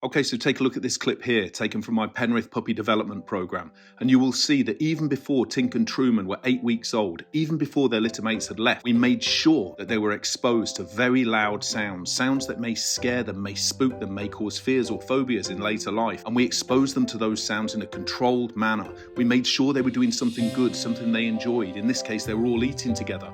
Okay, so take a look at this clip here, taken from my Penrith Puppy Development Programme, and you will see that even before Tink and Truman were 8 weeks old, even before their litter mates had left, we made sure that they were exposed to very loud sounds, sounds that may scare them, may spook them, may cause fears or phobias in later life, and we exposed them to those sounds in a controlled manner. We made sure they were doing something good, something they enjoyed. In this case, they were all eating together.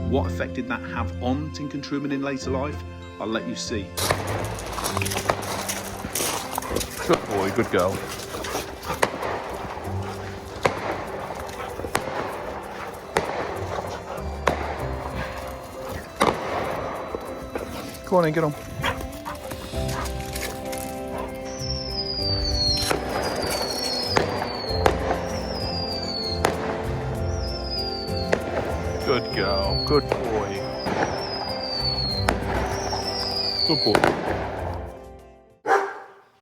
What effect did that have on Tink and Truman in later life? I'll let you see. Good boy, good girl. Come on in, get on. Good girl, good boy. Good boy.